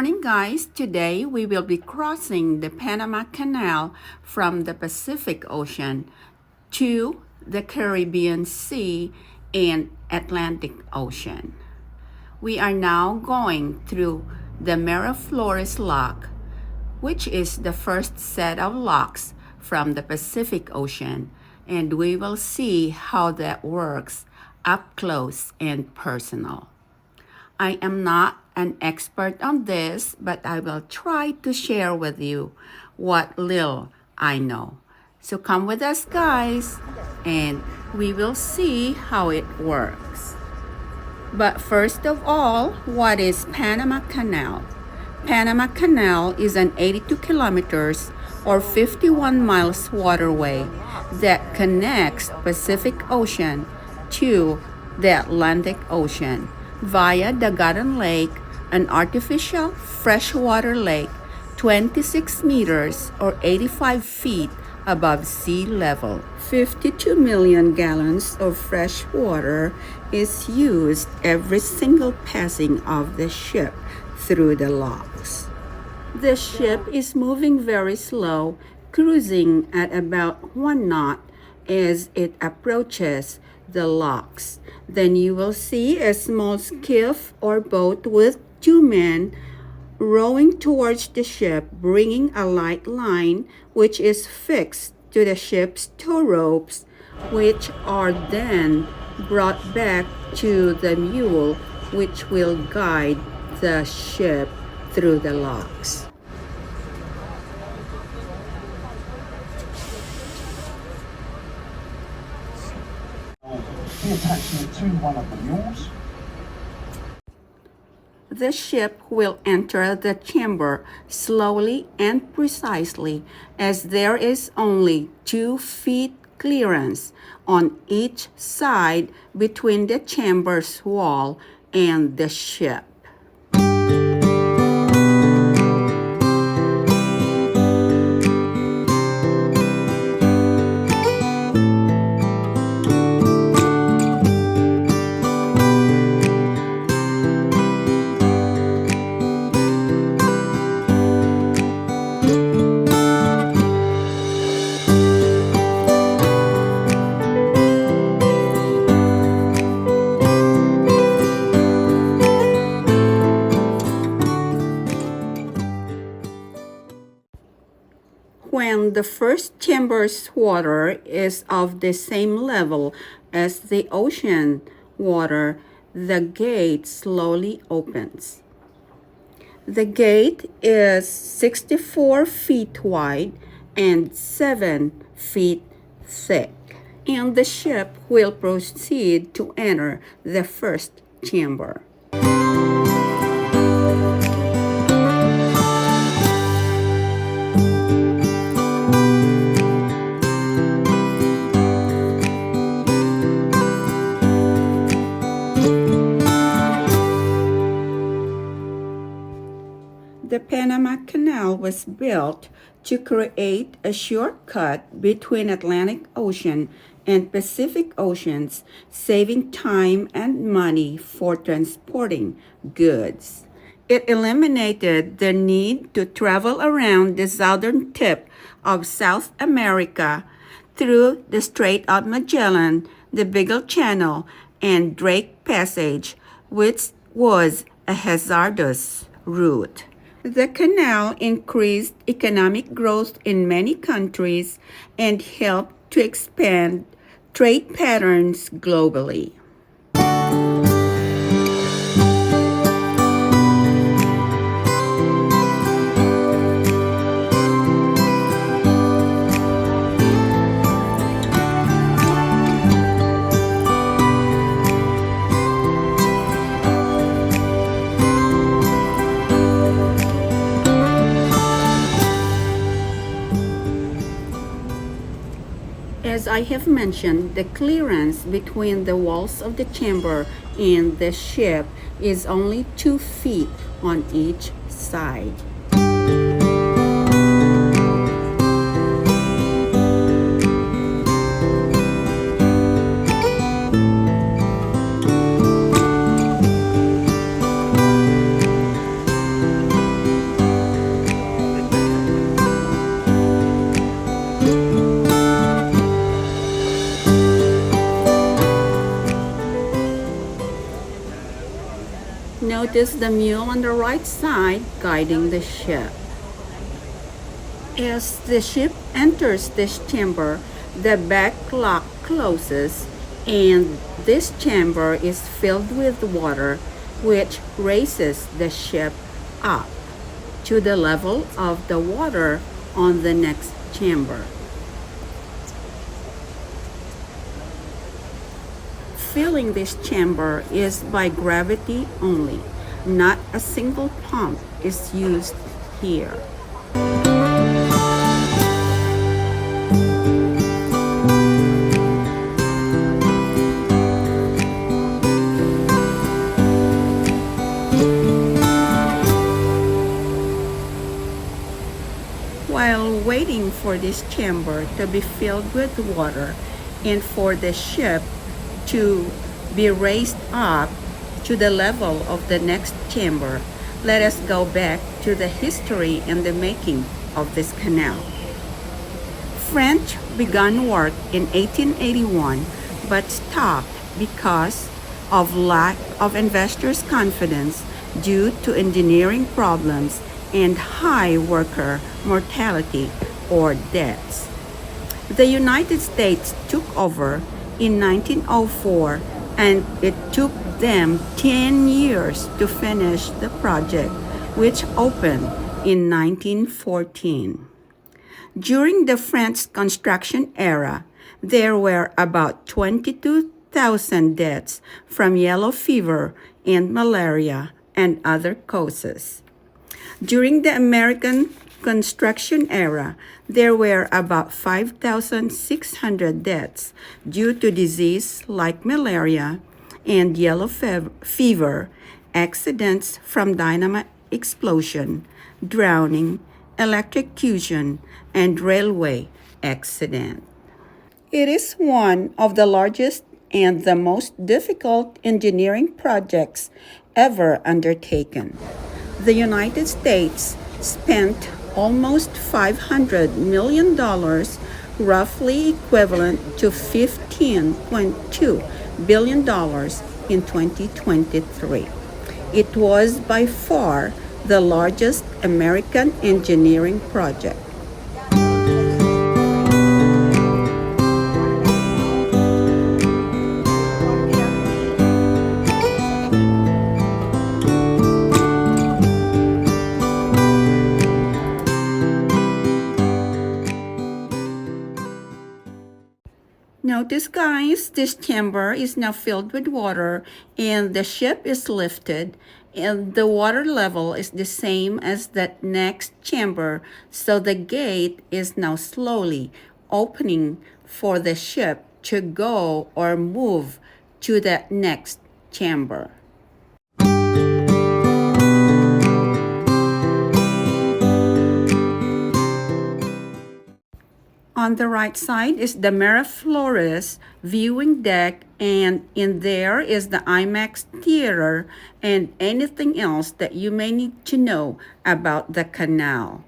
morning, guys. Today we will be crossing the Panama Canal from the Pacific Ocean to the Caribbean Sea and Atlantic Ocean. We are now going through the Miraflores Lock, which is the first set of locks from the Pacific Ocean, and we will see how that works up close and personal. I am not an expert on this, but I will try to share with you what little I know. So come with us, guys, and we will see how it works. But first of all, what is Panama Canal? Panama Canal is an 82 kilometers or 51 miles waterway that connects Pacific Ocean to the Atlantic Ocean via the Garden Lake, an artificial freshwater lake 26 meters or 85 feet above sea level. 52 million gallons of fresh water is used every single passing of the ship through the locks. The ship is moving very slow, cruising at about 1 knot as it approaches the locks. Then you will see a small skiff or boat with 2 men rowing towards the ship, bringing a light line which is fixed to the ship's tow ropes, which are then brought back to the mule, which will guide the ship through the locks. The attachment to one of the mules. The ship will enter the chamber slowly and precisely, as there is only 2 feet clearance on each side between the chamber's wall and the ship. When the first chamber's water is of the same level as the ocean water, the gate slowly opens. The gate is 64 feet wide and 7 feet thick, and the ship will proceed to enter the first chamber. The Panama Canal was built to create a shortcut between Atlantic Ocean and Pacific Oceans, saving time and money for transporting goods. It eliminated the need to travel around the southern tip of South America through the Strait of Magellan, the Beagle Channel, and Drake Passage, which was a hazardous route. The canal increased economic growth in many countries and helped to expand trade patterns globally. As I have mentioned, the clearance between the walls of the chamber and the ship is only 2 feet on each side. Notice the mule on the right side guiding the ship. As the ship enters this chamber, the back lock closes and this chamber is filled with water, which raises the ship up to the level of the water on the next chamber. Filling this chamber is by gravity only. Not a single pump is used here. While waiting for this chamber to be filled with water and for the ship to be raised up to the level of the next chamber, let us go back to the history and the making of this canal. French began work in 1881 but stopped because of lack of investors' confidence due to engineering problems and high worker mortality or deaths. The United States took over in 1904 and it took them 10 years to finish the project, which opened in 1914. During the French construction era, there were about 22,000 deaths from yellow fever and malaria and other causes. During the American construction era, there were about 5,600 deaths due to disease like malaria and yellow fever, accidents from dynamite explosion, drowning, electrocution, and railway accident. It is one of the largest and the most difficult engineering projects ever undertaken. The United States spent almost $500 million, roughly equivalent to $15.2 billion in 2023. It was by far the largest American engineering project. Notice guys, this chamber is now filled with water and the ship is lifted and the water level is the same as that next chamber, so the gate is now slowly opening for the ship to go or move to the next chamber. On the right side is the Miraflores viewing deck, and in there is the IMAX theater and anything else that you may need to know about the canal.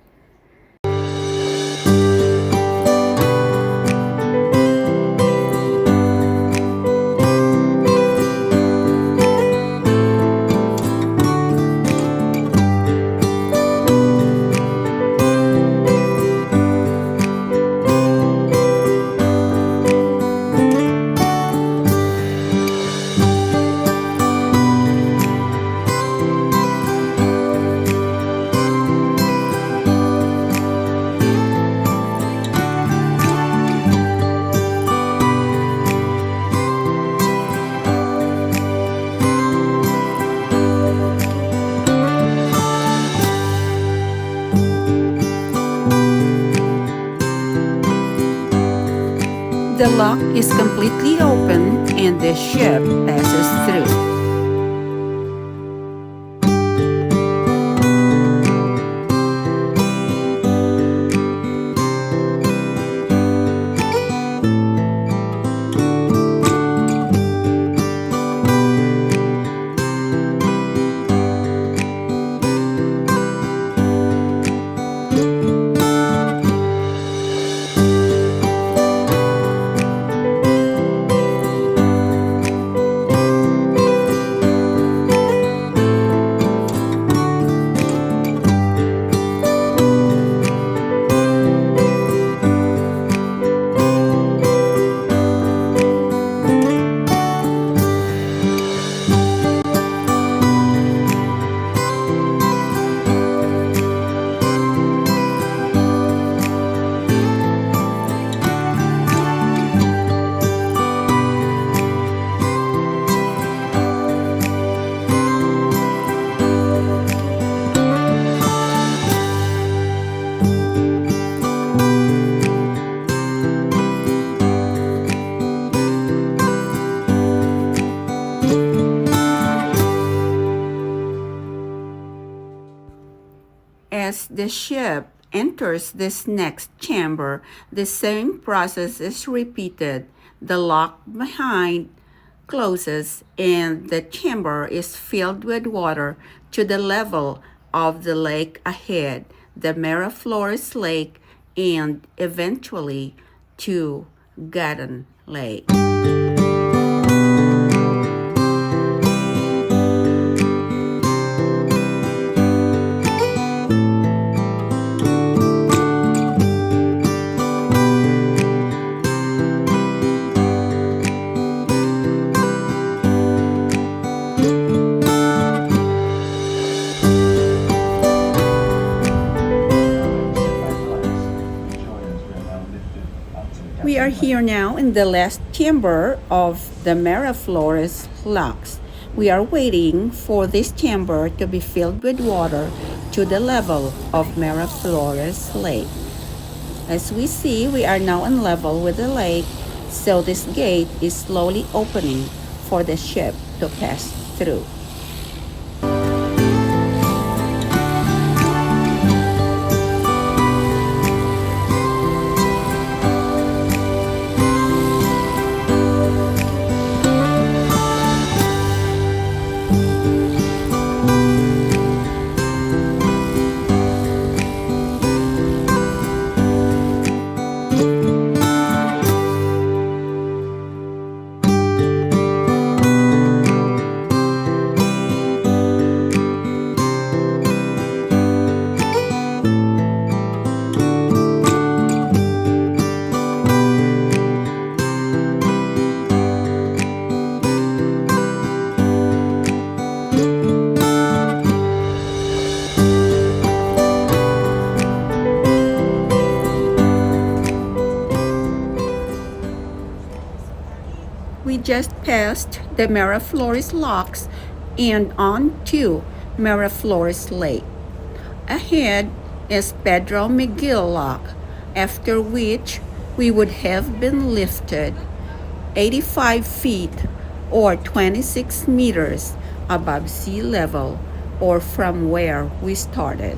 The lock is completely open and the ship passes through. the ship enters this next chamber, the same process is repeated. The lock behind closes and the chamber is filled with water to the level of the lake ahead, the Miraflores Lake, and eventually to Garden Lake. We are here now in the last chamber of the Miraflores locks. We are waiting for this chamber to be filled with water to the level of Miraflores Lake. As we see, we are now on level with the lake, so this gate is slowly opening for the ship to pass through. We just passed the Miraflores locks and on to Miraflores Lake. Ahead is Pedro McGill Lock, after which we would have been lifted 85 feet or 26 meters above sea level or from where we started.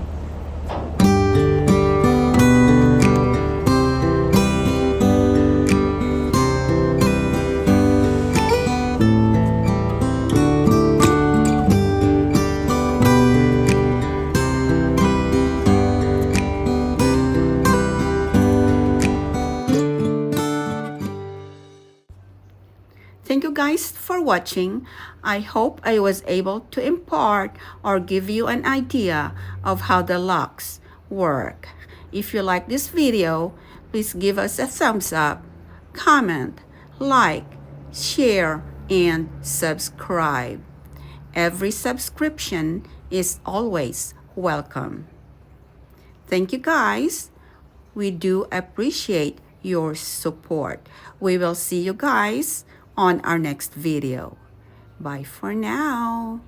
Thank you guys for watching. I hope I was able to impart or give you an idea of how the locks work. If you like this video, please give us a thumbs up, comment, like, share, and subscribe. Every subscription is always welcome. Thank you guys. We do appreciate your support. We will see you guys on our next video. Bye for now.